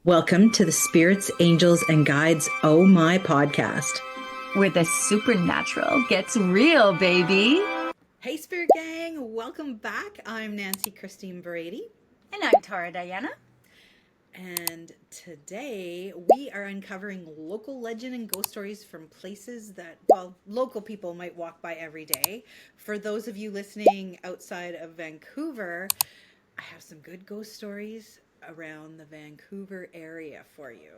Welcome to the Spirits, Angels, and Guides Oh My podcast. Where the supernatural gets real, baby. Hey, Spirit Gang, welcome back. I'm Nancy Christine Brady. And I'm Tara Diana. And today we are uncovering local legend and ghost stories from places that, well, local people might walk by every day. For those of you listening outside of Vancouver, I have some good ghost stories around the Vancouver area for you.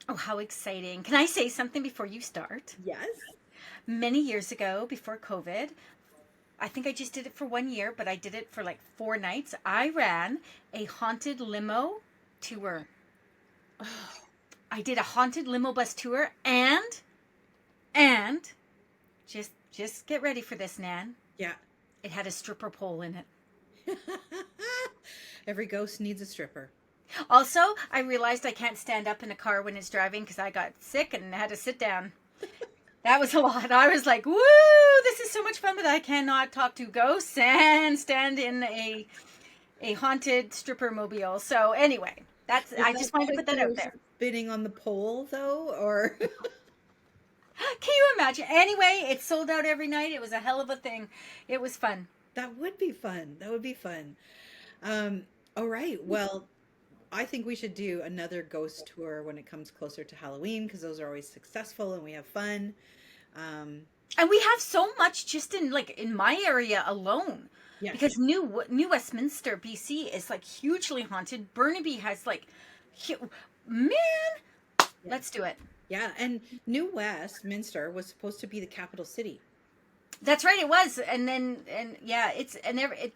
Oh, how exciting. Can I say something before you start? Yes. Many years ago, before COVID, I think I just did it for 1 year, but I did it for like 4 nights. I ran a haunted limo tour. I did a haunted limo bus tour and just get ready for this, Nan. Yeah. It had a stripper pole in it. Every ghost needs a stripper. Also, I realized I can't stand up in a car when it's driving because I got sick and had to sit down. That was a lot. I was like, woo, this is so much fun, but I cannot talk to ghosts and stand in a haunted stripper mobile. So anyway, I just wanted to put that out there. Spinning on the pole though, or can you imagine? Anyway, it sold out every night. It was a hell of a thing. It was fun. That would be fun. That would be fun. All right. Well, I think we should do another ghost tour when it comes closer to Halloween because those are always successful and we have fun. And we have so much just in my area alone. Yes. Because New Westminster, BC is like hugely haunted. Burnaby has like, man, let's do it. Yeah, and New Westminster was supposed to be the capital city. That's right, it was,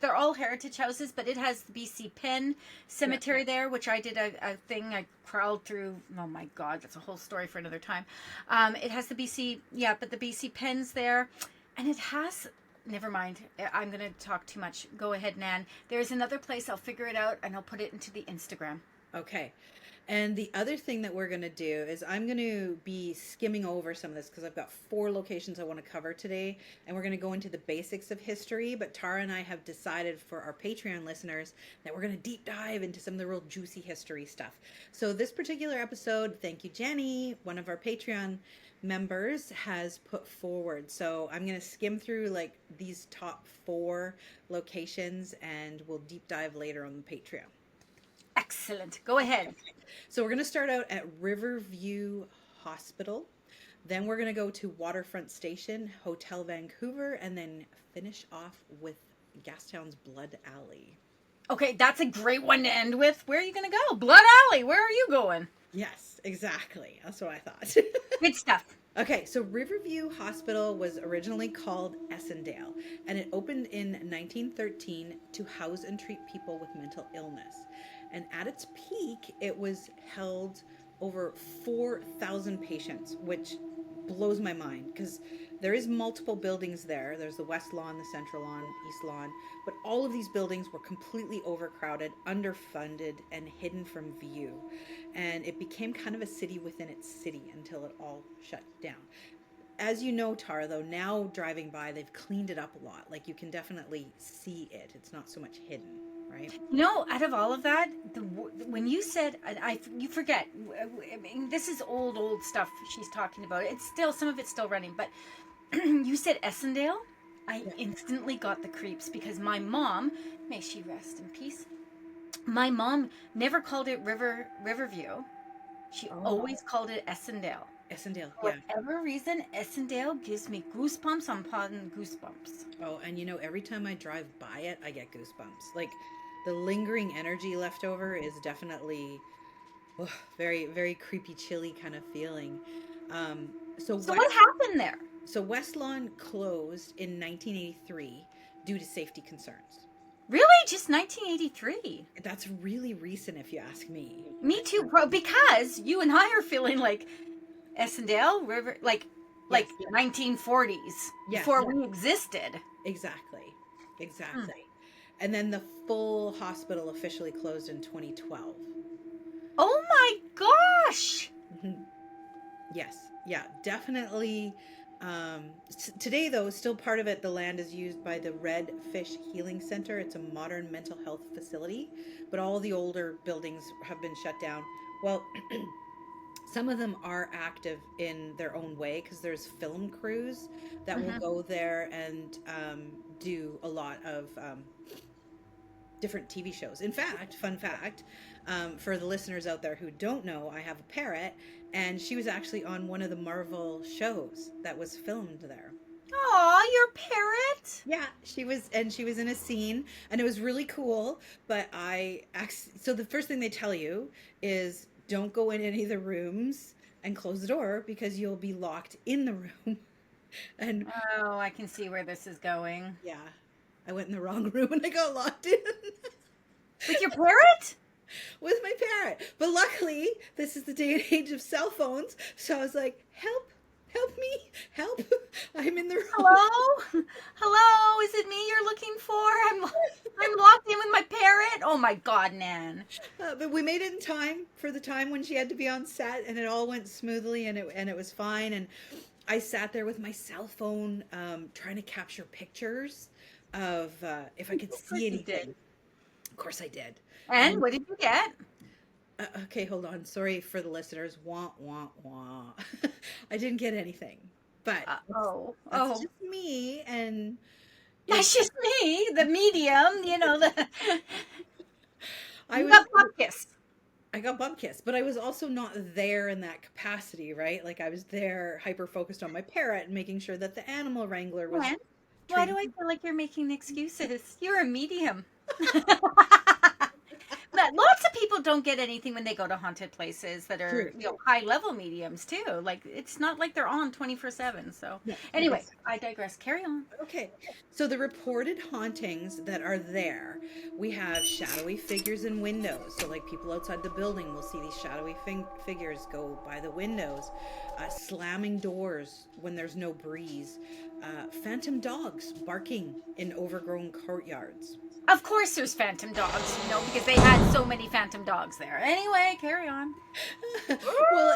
they're all heritage houses, but it has the BC Penn Cemetery there, which I did a thing. I crawled through. Oh my God, that's a whole story for another time. It has the BC Penn's there, and it has. Never mind. I'm going to talk too much. Go ahead, Nan. There's another place. I'll figure it out, and I'll put it into the Instagram. Okay. And the other thing that we're going to do is I'm going to be skimming over some of this because I've got 4 locations I want to cover today. And we're going to go into the basics of history. But Tara and I have decided for our Patreon listeners that we're going to deep dive into some of the real juicy history stuff. So this particular episode, thank you, Jenny, one of our Patreon members, has put forward. So I'm going to skim through like these top 4 locations and we'll deep dive later on the Patreon. Excellent. Go ahead. So we're going to start out at Riverview Hospital. Then we're going to go to Waterfront Station, Hotel Vancouver, and then finish off with Gastown's Blood Alley. Okay, that's a great one to end with. Where are you going to go? Blood Alley. Where are you going? Yes, exactly. That's what I thought. Good stuff. Okay, so Riverview Hospital was originally called Essendale, and it opened in 1913 to house and treat people with mental illness. And at its peak, it was held over 4,000 patients, which blows my mind because there is multiple buildings there. There's the West Lawn, the Central Lawn, East Lawn, but all of these buildings were completely overcrowded, underfunded, and hidden from view. And it became kind of a city within its city until it all shut down. As you know, Tara, though, now driving by, they've cleaned it up a lot. Like you can definitely see it. It's not so much hidden. Right. No, out of all of that, when you said, you forget. I mean, this is old stuff she's talking about. It's still, some of it's still running, but you said Essendale. I instantly got the creeps because my mom, may she rest in peace, my mom never called it Riverview. She always called it Essendale. Essendale, For whatever reason, Essendale gives me goosebumps on goosebumps. Oh, and you know, every time I drive by it, I get goosebumps. Like, the lingering energy left over is definitely very, very creepy, chilly kind of feeling. So what happened there? So West Lawn closed in 1983 due to safety concerns. Really? Just 1983? That's really recent if you ask me. Me too, bro, because you and I are feeling like Essendale, River, like 1940s, before we existed. Exactly. And then the full hospital officially closed in 2012. Oh my gosh! Mm-hmm. Yes, yeah, definitely. Today, though, still part of it, the land is used by the Red Fish Healing Center. It's a modern mental health facility, but all the older buildings have been shut down. Well, some of them are active in their own way because there's film crews that will Hmm. go there and do a lot of different TV shows. In fact, fun fact, for the listeners out there who don't know, I have a parrot, and she was actually on one of the Marvel shows that was filmed there. Aw, your parrot. Yeah, she was in a scene, and it was really cool. But so the first thing they tell you is don't go in any of the rooms and close the door because you'll be locked in the room. And Oh, I can see where this is going. yeah, I went in the wrong room and I got locked in. With your parrot? With my parrot. But luckily, this is the day and age of cell phones. So I was like, help, help me, help. I'm in the room. Hello? Hello? Is it me you're looking for? I'm locked in with my parrot. Oh my God, Nan. But we made it in time for the time when she had to be on set, and it all went smoothly, and it was fine. And I sat there with my cell phone, trying to capture pictures of if I could Of course see you did. anything. Of course, I did. And And what did you get? okay, hold on. Sorry for the listeners. Wah wah wah. I didn't get anything, but that's Oh. just me. And it, That's just me, the medium, the I you was got buckus. I got bump kissed, but I was also not there in that capacity, right? Like I was there hyper focused on my parrot and making sure that the animal wrangler was When? Why do treating. I feel like you're making excuses? You're a medium. But lots of people don't get anything when they go to haunted places that True. are, high level mediums too. Like it's not like they're on 24/7. So Yeah. anyway, I digress. Carry on. Okay. So the reported hauntings that are there, we have shadowy figures in windows. So like people outside the building will see these shadowy figures go by the windows, slamming doors when there's no breeze, phantom dogs barking in overgrown courtyards. Of course there's phantom dogs, because they had so many phantom dogs there. Anyway, carry on. Well,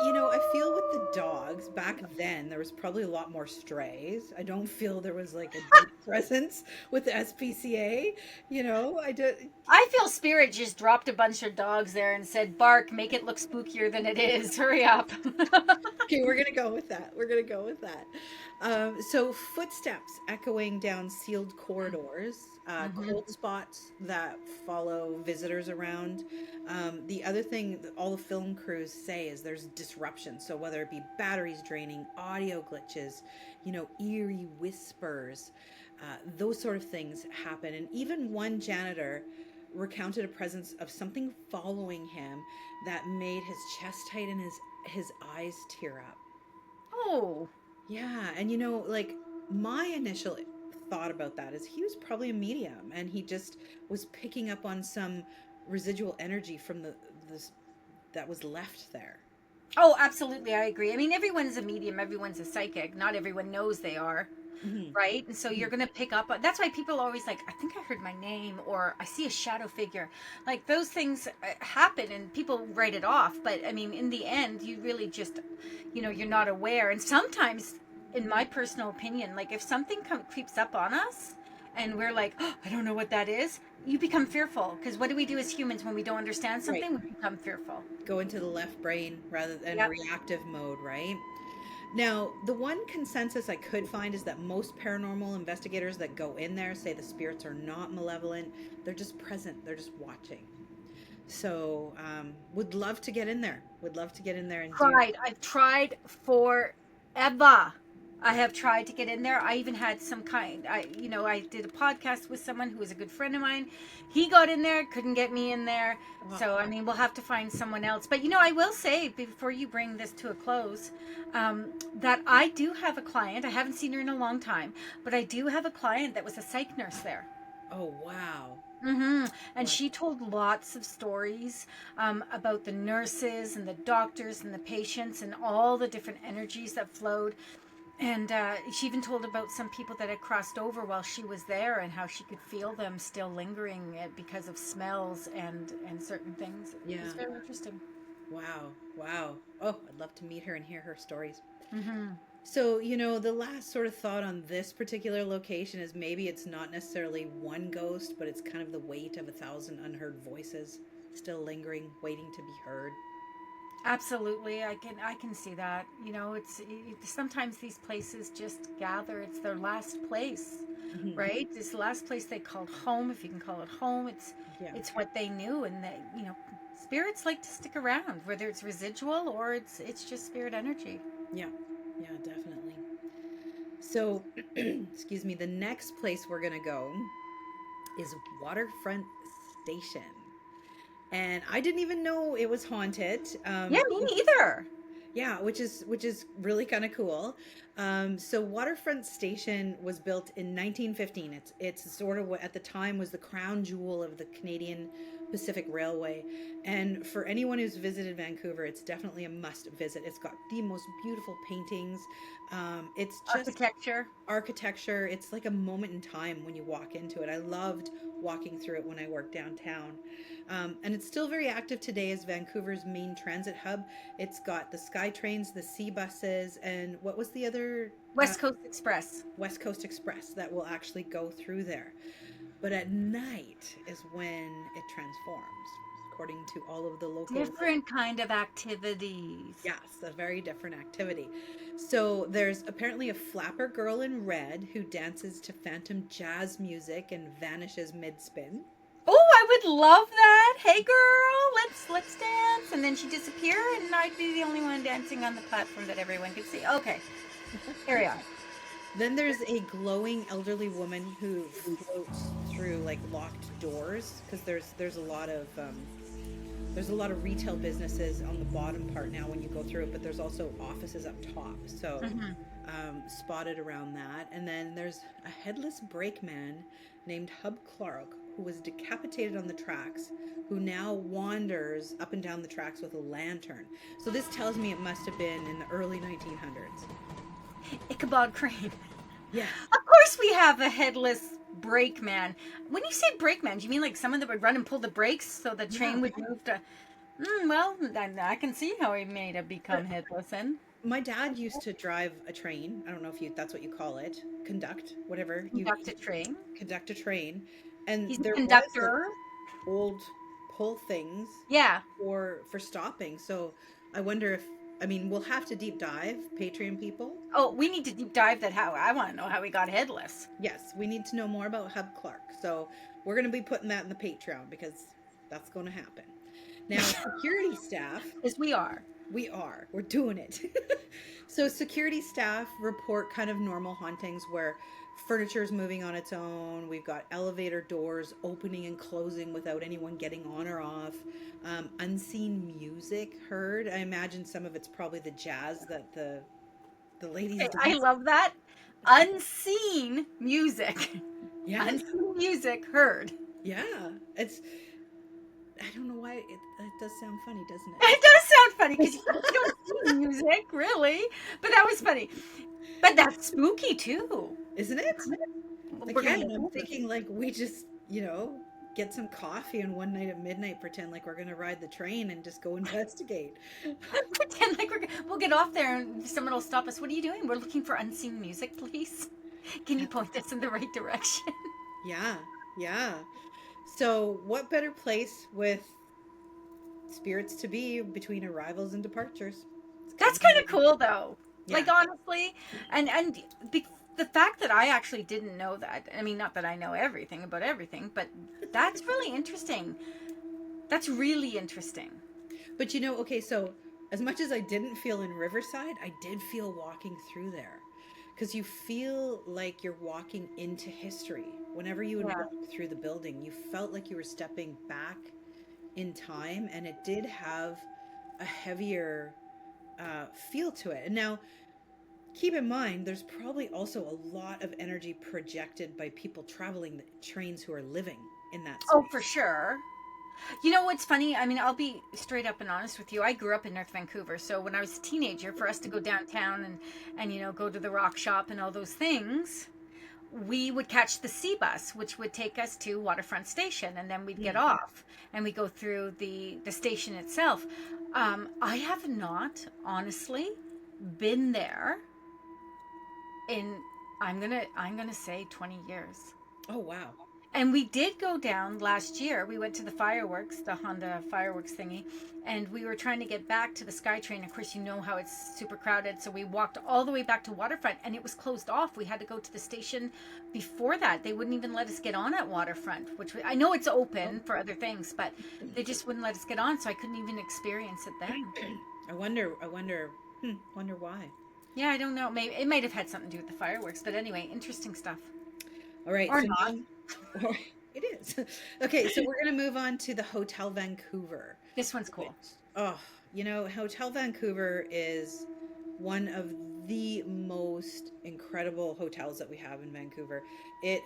and I feel with the dogs back then there was probably a lot more strays. I don't feel there was like a deep presence with the SPCA. I did. I feel Spirit just dropped a bunch of dogs there and said, "Bark, make it look spookier than it is. Hurry up." Okay, we're gonna go with that. We're gonna go with that. So footsteps echoing down sealed corridors, Hmm. cold spots that follow visitors around. The other thing that all the film crews say is there's disruption. So whether it be batteries draining, audio glitches, eerie whispers, those sort of things happen. And even one janitor recounted a presence of something following him that made his chest tight and his eyes tear up. Oh, Yeah, and like my initial thought about that is he was probably a medium and he just was picking up on some residual energy from this that was left there. oh, absolutely. I agree. I mean, everyone's a medium. Everyone's a psychic. Not everyone knows they are. Hmm. Right? And so you're going to pick up. That's why people are always like, I think I heard my name or I see a shadow figure. Like those things happen and people write it off. But I mean, in the end, you really just, you're not aware. And sometimes, in my personal opinion, like if something creeps up on us and we're like, oh, I don't know what that is, you become fearful. Because what do we do as humans when we don't understand Right. something? We become fearful. Go into the left brain rather than Yep. reactive mode, right? Now, the one consensus I could find is that most paranormal investigators that go in there say the spirits are not malevolent. They're just present. They're just watching. So, would love to get in there. Would love to get in there and do. I've tried forever. I have tried to get in there. I even had some kind. I did a podcast with someone who was a good friend of mine. He got in there, couldn't get me in there. Wow. So I mean, we'll have to find someone else. But I will say before you bring this to a close, that I do have a client. I haven't seen her in a long time, but I do have a client that was a psych nurse there. Oh, wow. And she told lots of stories about the nurses and the doctors and the patients and all the different energies that flowed. And she even told about some people that had crossed over while she was there and how she could feel them still lingering because of smells and certain things. It was Yeah. very interesting. Wow. Wow. Oh, I'd love to meet her and hear her stories. Mm-hmm. So, the last sort of thought on this particular location is maybe it's not necessarily one ghost, but it's kind of the weight of 1,000 unheard voices. still lingering, waiting to be heard. Absolutely, I can see that. You know, sometimes these places just gather. It's their last place, Hmm. right? It's the last place they called home, if you can call it home. Yeah, It's what they knew, and they, spirits like to stick around, whether it's residual or it's just spirit energy. yeah, yeah, definitely. So, excuse me, the next place we're going to go is Waterfront Station. And I didn't even know it was haunted. Yeah, me neither. Yeah, which is really kind of cool. So Waterfront Station was built in 1915. It's sort of what at the time was the crown jewel of the Canadian Pacific Railway. And for anyone who's visited Vancouver, it's definitely a must visit. It's got the most beautiful paintings. It's just Architecture. architecture. It's like a moment in time when you walk into it. I loved walking through it when I worked downtown. And it's still very active today as Vancouver's main transit hub. It's got the Sky Trains, the Sea Buses, and what was the other? West Coast Express. West Coast Express that will actually go through there. But at night is when it transforms, according to all of the locals. Different kind of activities. Yes, a very different activity. So there's apparently a flapper girl in red who dances to phantom jazz music and vanishes mid-spin. Oh, I would love that. Hey, girl, let's dance. And then she disappear, and I'd be the only one dancing on the platform that everyone could see. Okay, carry on. Then there's a glowing elderly woman who floats through like locked doors because there's a lot of retail businesses on the bottom part now when you go through it, but there's also offices up top. So spotted around that. And then there's a headless brakeman named Hub Clark who was decapitated on the tracks, who now wanders up and down the tracks with a lantern. So this tells me it must have been in the early 1900s. Ichabod Crane. Yeah. Of course, we have a headless brakeman. When you say brakeman, do you mean like someone that would run and pull the brakes so the train would move to? Well, I can see how he may have become headless. And My dad used to drive a train. I don't know if that's what you call it. Conduct, whatever. conduct a train. Conduct a train. And He's a there was like conductor. old pull things Yeah. for stopping. So I wonder if we'll have to deep dive Patreon people. Oh, we need to deep dive that. How I want to know how he got headless. Yes, we need to know more about Hub Clark. So we're going to be putting that in the Patreon because that's going to happen. Now, security staff. As we are. We're doing it. So security staff report kind of normal hauntings where furniture is moving on its own. We've got elevator doors opening and closing without anyone getting on or off. Unseen music heard. I imagine some of it's probably the jazz that the ladies dance. I love that. Unseen music. Yeah. Unseen music heard. Yeah. I don't know why it does sound funny, doesn't it? It does sound funny because you don't see music, really. But that was funny. But that's spooky too. Isn't it? We're Again, gonna I'm thinking like we just, get some coffee and one night at midnight pretend like we're going to ride the train and just go investigate. pretend like we'll get off there and someone will stop us. What are you doing? We're looking for unseen music, please. Can you point us in the right direction? Yeah. So what better place with spirits to be between arrivals and departures? That's kind of cool though. Yeah. Like honestly, and the fact that I actually didn't know that. I mean, not that I know everything about everything, but that's really interesting. That's really interesting. But okay, so as much as I didn't feel in Riverside, I did feel walking through there. Because you feel like you're walking into history. Whenever you would walk through the building, you felt like you were stepping back in time, and it did have a heavier feel to it. And now, keep in mind, there's probably also a lot of energy projected by people traveling the trains who are living in that space. Oh, for sure. You know what's funny? I mean, I'll be straight up and honest with you. I grew up in North Vancouver, so when I was a teenager, for us to go downtown and go to the rock shop and all those things, we would catch the sea bus, which would take us to Waterfront Station, and then we'd get off and we go through the station itself. I have not honestly been there in I'm gonna say 20 years. Oh wow. And we did go down last year. We went to the fireworks, the Honda fireworks thingy, and we were trying to get back to the SkyTrain. Of course, you know how it's super crowded, so we walked all the way back to Waterfront, and it was closed off. We had to go to the station before that. They wouldn't even let us get on at Waterfront, which I know it's open for other things, but they just wouldn't let us get on, so I couldn't even experience it then. Wonder why. Yeah, I don't know. Maybe it might have had something to do with the fireworks, but anyway, interesting stuff. All right. Or So not. it is. Okay, so we're going to move on to the Hotel Vancouver. This one's cool. Oh, Hotel Vancouver is one of the most incredible hotels that we have in Vancouver. It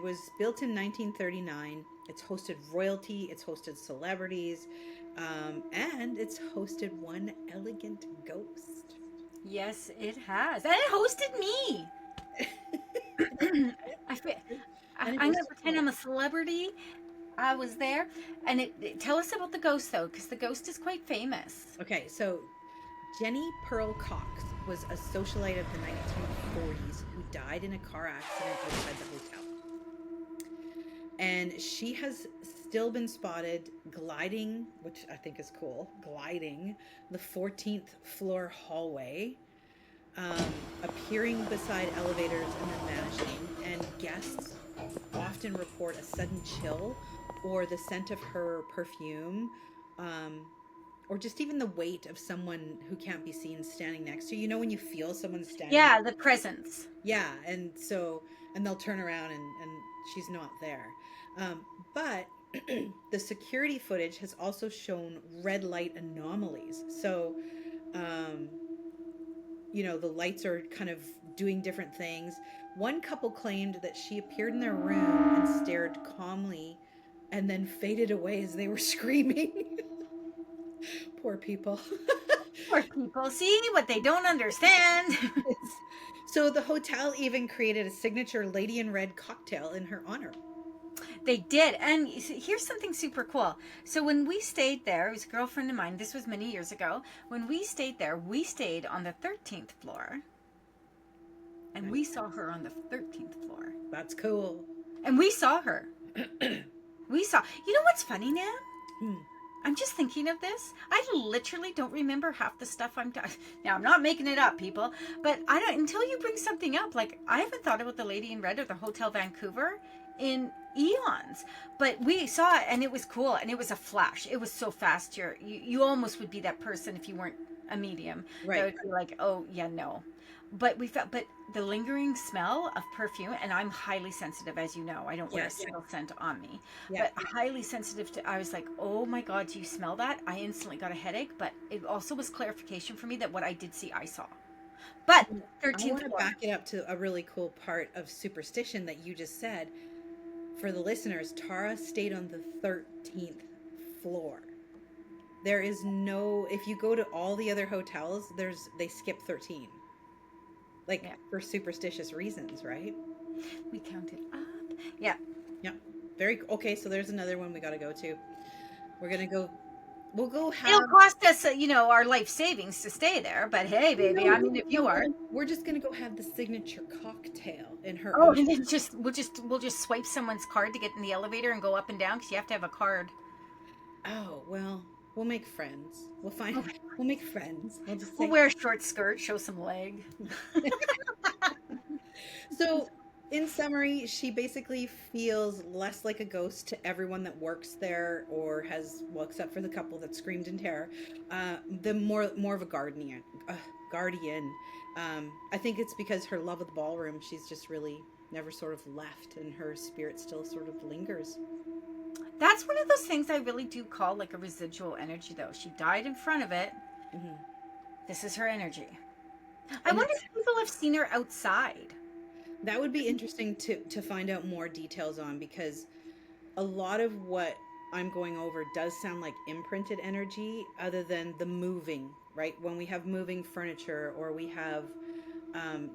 was built in 1939. It's hosted royalty, it's hosted celebrities, and it's hosted one elegant ghost. Yes, it has. And it hosted me. I'm going to pretend I'm a celebrity. I was there. And tell us about the ghost, though, because the ghost is quite famous. Okay, so Jenny Pearl Cox was a socialite of the 1940s who died in a car accident outside the hotel. And she has still been spotted gliding, which I think is cool, gliding the 14th floor hallway, appearing beside elevators and then vanishing. And guests often report a sudden chill or the scent of her perfume, or just even the weight of someone who can't be seen standing next to you. You know when you feel someone standing? Yeah, the presence. Yeah, and they'll turn around and she's not there. But the security footage has also shown red light anomalies. So, the lights are kind of doing different things. One couple claimed that she appeared in their room and stared calmly and then faded away as they were screaming. Poor people. Poor people. See what they don't understand. So the hotel even created a signature Lady in Red cocktail in her honor. They did. And here's something super cool. So when we stayed there, it was a girlfriend of mine. This was many years ago. When we stayed there, we stayed on the 13th floor. And we saw her on the 13th floor. That's cool. And we saw her. You know what's funny, Nan? I'm just thinking of this. I literally don't remember half the stuff Now, I'm not making it up, people. But I don't, until you bring something up, like, I haven't thought about the Lady in Red or the Hotel Vancouver in eons. But we saw it, and it was cool, and it was a flash. It was so fast. You almost would be that person if you weren't a medium. Right. That would be like, oh, yeah, no. But the lingering smell of perfume, and I'm highly sensitive, as you know. I don't wear a single scent on me, but highly sensitive to. I was like, oh my God, do you smell that? I instantly got a headache, but it also was clarification for me that what I did see, I saw. But 13th I want to floor. back it up to a really cool part of superstition that you just said. For the listeners, Tara stayed on the 13th floor. There is no. If you go to all the other hotels, they skip 13. For superstitious reasons, right? We counted up. Yeah. Yeah. Okay, so there's another one we got to go to. We're going to go. We'll go have. It'll cost us, our life savings to stay there. But hey, baby, if you are. We're just going to go have the signature cocktail in her. Oh, and then we'll just swipe someone's card to get in the elevator and go up and down because you have to have a card. Oh, well. We'll make friends. We'll make friends. We'll wear a short skirt, show some leg. So, in summary, she basically feels less like a ghost to everyone that works there or except for the couple that screamed in terror. The more of a guardian. I think it's because her love of the ballroom, she's just really never sort of left, and her spirit still sort of lingers. That's one of those things I really do call like a residual energy, though. She died in front of it. Mm-hmm. This is her energy. I wonder if people have seen her outside. That would be interesting to find out more details on, because a lot of what I'm going over does sound like imprinted energy, other than the moving, right? When we have moving furniture, or we have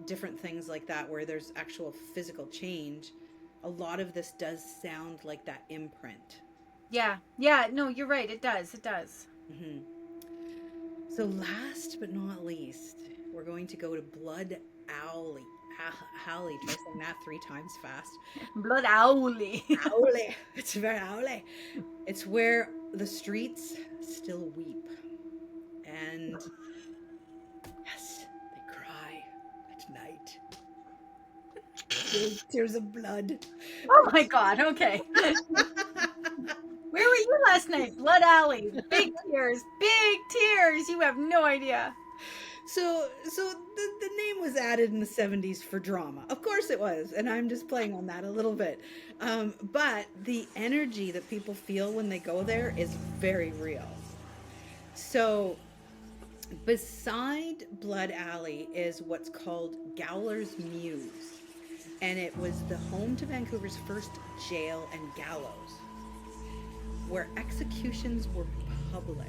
different things like that where there's actual physical change, a lot of this does sound like that imprint. Yeah, no, you're right. It does. Mm-hmm. So last but not least, we're going to go to Blood Alley. Howley. Try saying that 3 times fast. Blood owly. Howley. It's very howley. It's where the streets still weep. And yes, they cry at night. Tears of blood. Oh my God. Okay. Where were you last night? Blood alley. Big tears. Big tears. You have no idea. So the name was added in the 70s for drama. Of course it was, and I'm just playing on that a little bit. But the energy that people feel when they go there is very real. So beside Blood Alley is what's called Gowler's Mews, and it was the home to Vancouver's first jail and gallows, where executions were public.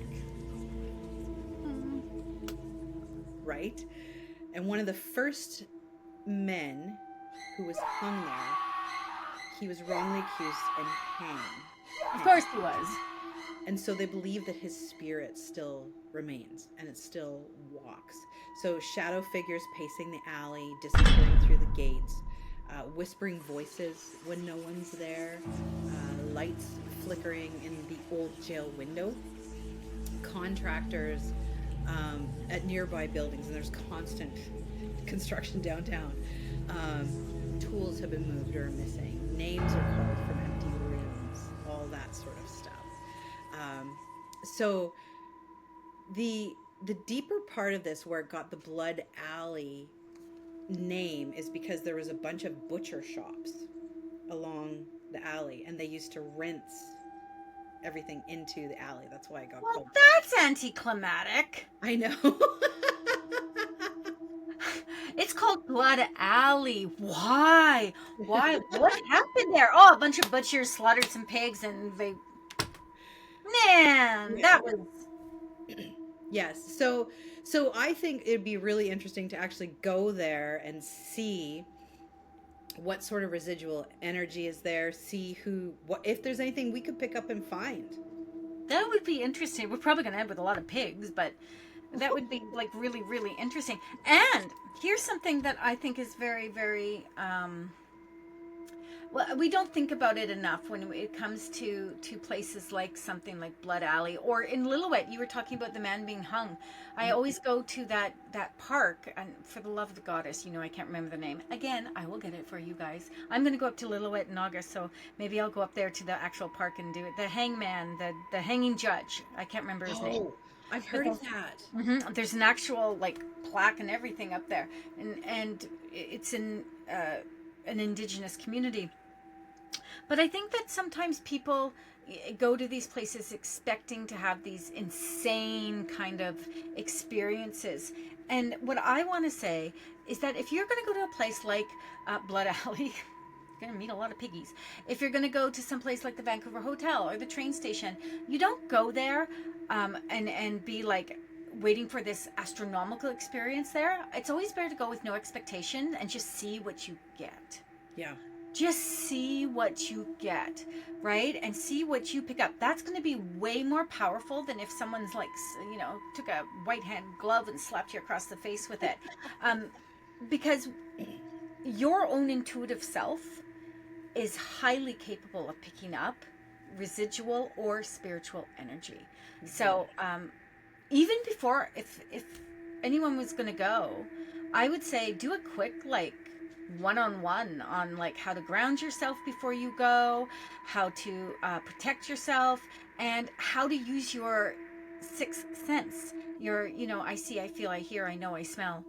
Right? And one of the first men who was hung there, he was wrongly accused and hanged. Of course he was. And so they believe that his spirit still remains and it still walks. So shadow figures pacing the alley, disappearing through the gates, whispering voices when no one's there, lights flickering in the old jail window, contractors at nearby buildings, and there's constant construction downtown. Tools have been moved or are missing. Names are called from empty rooms. All that sort of stuff. So the deeper part of this, where it got the Blood Alley name, is because there was a bunch of butcher shops along the alley, and they used to rinse everything into the alley. That's why I got Well, called. that's anticlimactic. I know. It's called Blood Alley. Why? Why? What happened there? Oh, a bunch of butchers slaughtered some pigs and they. Man, that was. Yes. So I think it'd be really interesting to actually go there and see what sort of residual energy is there, see what if there's anything we could pick up and find. That would be interesting. We're probably going to end with a lot of pigs, but that would be like really, really interesting. And here's something that I think is very, very. Well, we don't think about it enough when it comes to places like something like Blood Alley, or in Lillooet. You were talking about the man being hung. I always go to that park, and for the love of the goddess, I can't remember the name. Again, I will get it for you guys. I'm going to go up to Lillooet in August, so maybe I'll go up there to the actual park and do it. The hangman, the hanging judge. I can't remember his name. I've heard of that. Mm-hmm. There's an actual plaque and everything up there, and it's in an indigenous community. But I think that sometimes people go to these places expecting to have these insane kind of experiences. And what I want to say is that if you're going to go to a place like Blood Alley, you're going to meet a lot of piggies. If you're going to go to some place like the Vancouver Hotel or the train station, you don't go there and be waiting for this astronomical experience there. It's always better to go with no expectation and just see what you get. Yeah. Just see what you get, right? And see what you pick up. That's going to be way more powerful than if someone's took a white hand glove and slapped you across the face with it. Because your own intuitive self is highly capable of picking up residual or spiritual energy. Mm-hmm. So even before, if anyone was going to go, I would say do a quick one-on-one on how to ground yourself before you go, how to protect yourself, and how to use your sixth sense. Your I see, I feel, I hear, I know, I smell,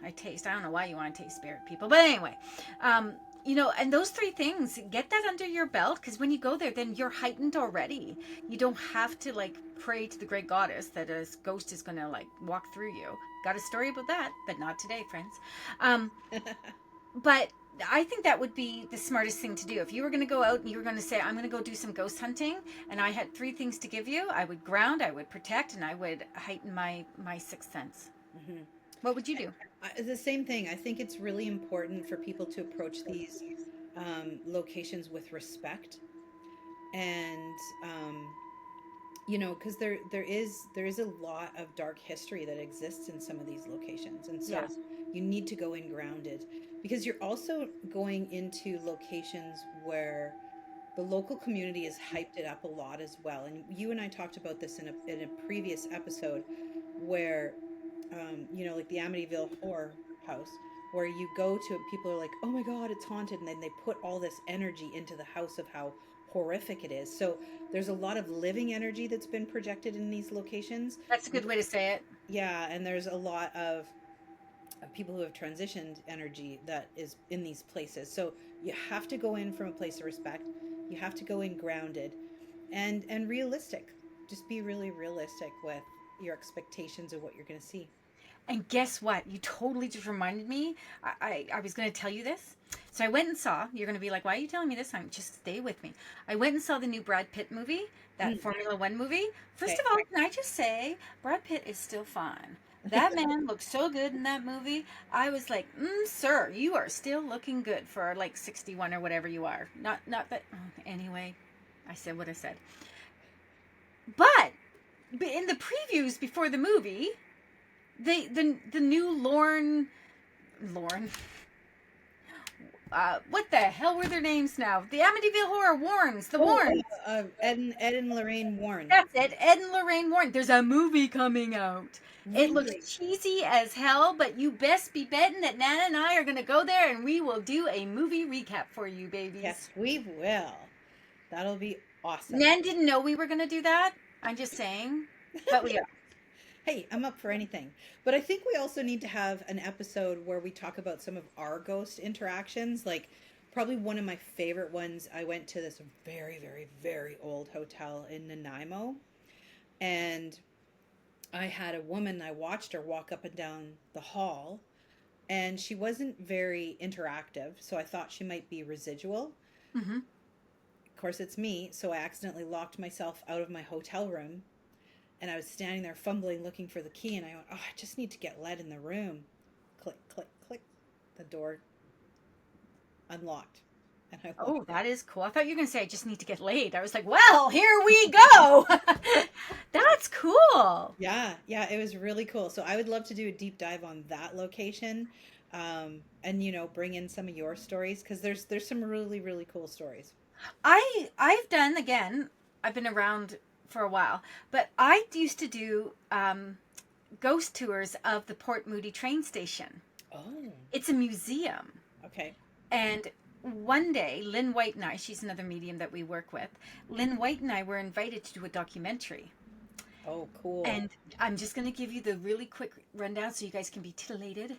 I taste. I don't know why you want to taste spirit, people, but anyway, and those 3 things, get that under your belt, because when you go there, then you're heightened already. You don't have to pray to the great goddess that a ghost is going to walk through you. Got a story about that, but not today, friends. But I think that would be the smartest thing to do. If you were going to go out and you were going to say, I'm going to go do some ghost hunting, and I had 3 things to give you, I would ground, I would protect, and I would heighten my sixth sense. Mm-hmm. What would you do? The same thing. I think it's really important for people to approach these locations with respect. And, you know, because there is a lot of dark history that exists in some of these locations, and so Yes. you need to go in grounded, because you're also going into locations where the local community has hyped it up a lot as well. And you and I talked about this in a previous episode, where you know, like the Amityville Horror House, where you go to it, people are like, oh my god, it's haunted, and then they put all this energy into the house of how horrific it is. So there's a lot of living energy that's been projected in these locations. That's a good way to say it. Yeah, and there's a lot of people who have transitioned energy that is in these places. So you have to go in from a place of respect. You have to go in grounded and realistic. Just be really realistic with your expectations of what you're going to see. And guess what? You totally just reminded me. I was going to tell you this. So I went and saw, you're going to be like, why are you telling me this? Just stay with me. I went and saw the new Brad Pitt movie, that Mm, Formula One movie. First okay. of all, can I just say, Brad Pitt is still fine. That man looked so good in that movie. I was like, sir, you are still looking good for like 61 or whatever you are. Not that, anyway, I said what I said. But in the previews before the movie, the new Lauren, what the hell were their names now? The Amityville Horror Warrens, the Oh, Warrens. Ed and Lorraine Warren. That's it, Ed and Lorraine Warren. There's a movie coming out. It looks Really? cheesy as hell, but you best be betting that Nana and I are gonna go there and we will do a movie recap for you, babies. Yes, we will. That'll be awesome. Nan didn't know we were gonna do that. I'm just saying, but we are. Hey, I'm up for anything. But I think we also need to have an episode where we talk about some of our ghost interactions. Like, probably one of my favorite ones, I went to this very, very, very old hotel in Nanaimo. And I had a woman, I watched her walk up and down the hall, and she wasn't very interactive. So I thought she might be residual. Hmm. Of course, it's me. So I accidentally locked myself out of my hotel room, and I was standing there fumbling, looking for the key, and I went, oh, I just need to get let in the room. Click, click, click. The door unlocked. And I Oh, walked in. that is cool. I thought you were gonna say I just need to get laid. I was like, well, here we go. That's cool. Yeah, yeah, it was really cool. So I would love to do a deep dive on that location, and you know, bring in some of your stories, because there's some really, really cool stories. I've done again. I've been around for a while, but I used to do ghost tours of the Port Moody train station. Oh, It's a museum, okay. and one day, Lynn White and I, she's another medium that we work with. Lynn White and I were invited to do a documentary. Oh, cool. And I'm just going to give you the really quick rundown so you guys can be titillated.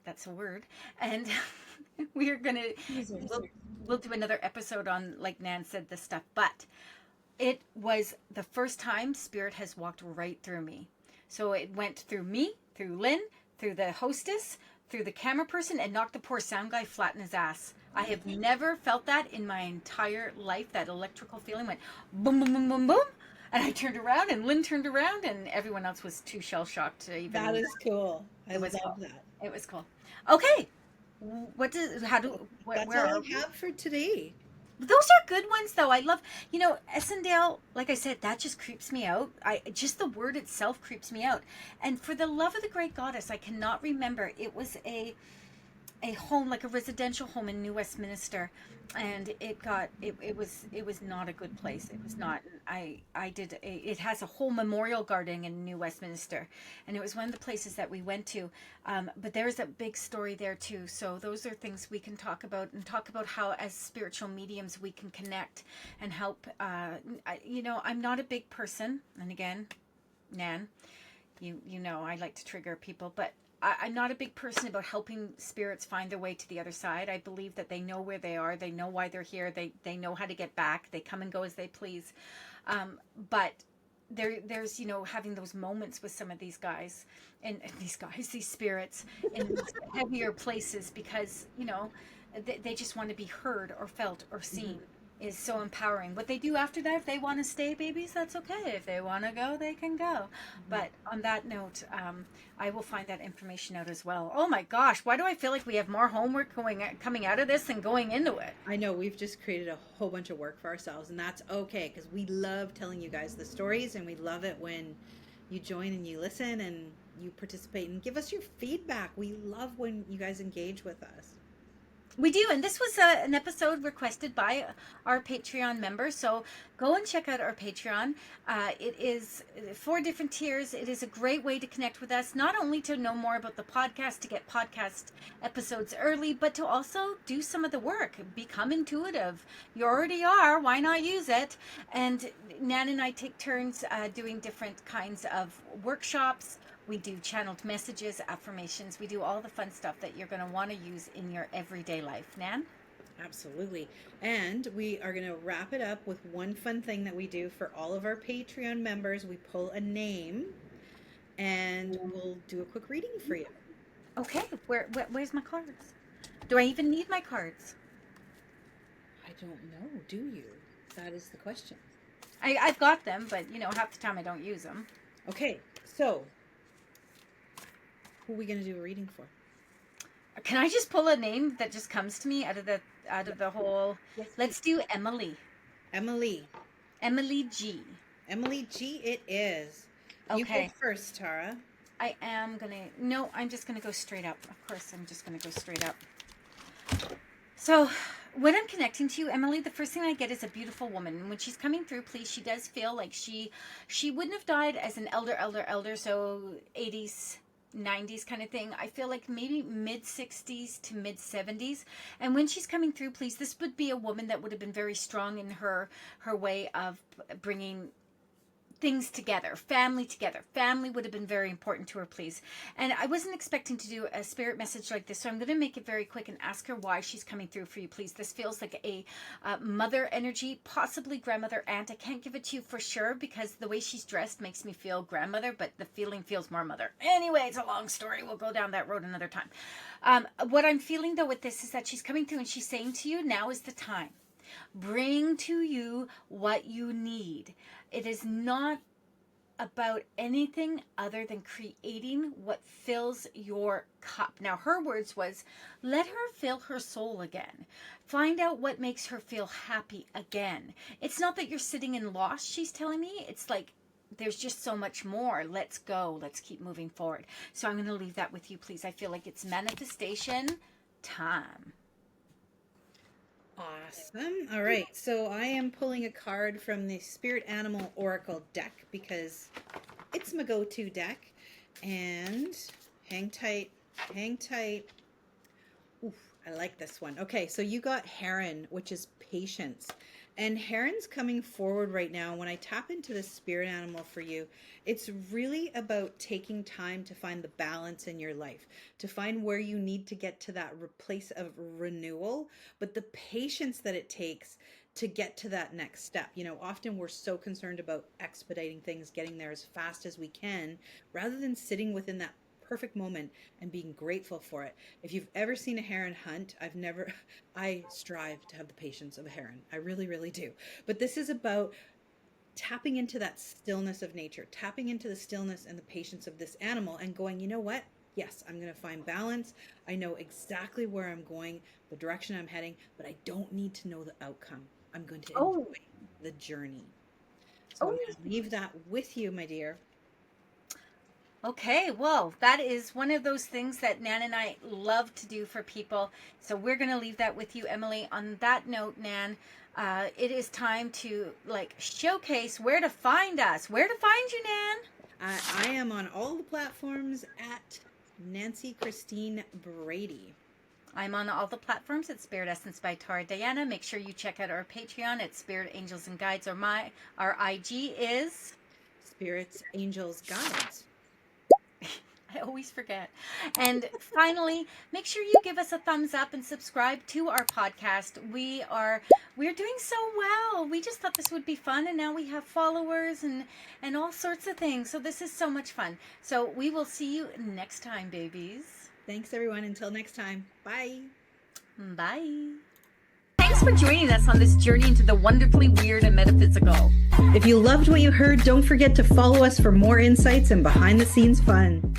That's a word. And we're going to we'll do another episode on, like Nan said, this stuff, but it was the first time spirit has walked right through me. So it went through me, through Lynn, through the hostess, through the camera person, and knocked the poor sound guy flat in his ass. I have never felt that in my entire life. That electrical feeling went boom, boom, boom, boom, boom. And I turned around, and Lynn turned around, and everyone else was too shell shocked to even. That is cool. I It was love cool. that. It was cool. Okay, That's where all are I have for today. those are good ones though. I love, Essendale, like I said, that just creeps me out. Just the word itself creeps me out. And for the love of the great goddess, I cannot remember. It was a home, like a residential home in New Westminster, and it was not a good place. It was not. It has a whole memorial garden in New Westminster, and it was one of the places that we went to. But there's a big story there too. So those are things we can talk about, and talk about how as spiritual mediums we can connect and help. I'm not a big person, and again, Nan, you know I like to trigger people, but I'm not a big person about helping spirits find their way to the other side. I believe that they know where they are. They know why they're here. They know how to get back. They come and go as they please. But there's having those moments with some of these guys and these spirits in these heavier places, because they just want to be heard or felt or seen. is so empowering. What they do after that, if they want to stay babies, that's okay. If they want to go, they can go. But on that note, I will find that information out as well. Oh my gosh, why do I feel like we have more homework coming out of this than going into it? I know we've just created a whole bunch of work for ourselves, and that's okay because we love telling you guys the stories, and we love it when you join and you listen and you participate and give us your feedback. We love when you guys engage with us. We do, and this was an episode requested by our Patreon members. So go and check out our Patreon. It is 4 different tiers. It is a great way to connect with us, not only to know more about the podcast, to get podcast episodes early, but to also do some of the work. Become intuitive. You already are. Why not use it? And Nan and I take turns doing different kinds of workshops. We do channeled messages, affirmations. We do all the fun stuff that you're going to want to use in your everyday life. Nan? Absolutely. And we are going to wrap it up with one fun thing that we do for all of our Patreon members. We pull a name and we'll do a quick reading for you. Okay, where's my cards? Do I even need my cards? I don't know, do you? That is the question. I've got them, but half the time I don't use them. Okay, so who are we going to do a reading for? Can I just pull a name that just comes to me out of the whole? Yes, Let's do Emily. Emily. Emily G. Emily G. It is. You Okay. go first, Tara. I'm just gonna go straight up. Of course, I'm just gonna go straight up. So, when I'm connecting to you, Emily, the first thing I get is a beautiful woman. And when she's coming through, please, she does feel like she wouldn't have died as an elder, so 80s, 90s kind of thing. I feel like maybe mid 60s to mid 70s. And when she's coming through, please, this would be a woman that would have been very strong in her way of bringing things together. Family would have been very important to her, please. And I wasn't expecting to do a spirit message like this, so I'm going to make it very quick and ask her why she's coming through for you, please. This feels like a mother energy, possibly grandmother, aunt. I can't give it to you for sure because the way she's dressed makes me feel grandmother, but the feeling feels more mother. Anyway, it's a long story. We'll go down that road another time. What I'm feeling though with this is that she's coming through and she's saying to you, now is the time. Bring to you what you need. It is not about anything other than creating what fills your cup. Now, her words was, let her fill her soul again. Find out what makes her feel happy again. It's not that you're sitting in loss, she's telling me. It's like, there's just so much more. Let's go. Let's keep moving forward. So I'm going to leave that with you, please. I feel like it's manifestation time. Awesome. All right. So I am pulling a card from the Spirit Animal Oracle deck because it's my go-to deck. And hang tight. Hang tight. Oof, I like this one. Okay. So you got Heron, which is patience. And Heron's coming forward right now. When I tap into the spirit animal for you, it's really about taking time to find the balance in your life, to find where you need to get to that place of renewal, but the patience that it takes to get to that next step. Often we're so concerned about expediting things, getting there as fast as we can, rather than sitting within that perfect moment and being grateful for it. If you've ever seen a heron hunt, I strive to have the patience of a heron. I really, really do. But this is about tapping into that stillness of nature, tapping into the stillness and the patience of this animal and going, you know what? Yes, I'm going to find balance. I know exactly where I'm going, the direction I'm heading, but I don't need to know the outcome. I'm going to enjoy the journey. So I'm going to leave that with you, my dear. Okay, well, that is one of those things that Nan and I love to do for people. So we're going to leave that with you, Emily. On that note, Nan, it is time to showcase where to find us. Where to find you, Nan? I am on all the platforms at Nancy Christine Brady. I'm on all the platforms at Spirit Essence by Tara Diana. Make sure you check out our Patreon at Spirit Angels and Guides, or our IG is Spirits Angels Guides. I always forget. And finally, make sure you give us a thumbs up and subscribe to our podcast. We're doing so well. We just thought this would be fun, and now we have followers and all sorts of things. So this is so much fun. So we will see you next time, babies. Thanks, everyone. Until next time. Bye. Bye. Thanks for joining us on this journey into the wonderfully weird and metaphysical. If you loved what you heard, don't forget to follow us for more insights and behind the scenes fun.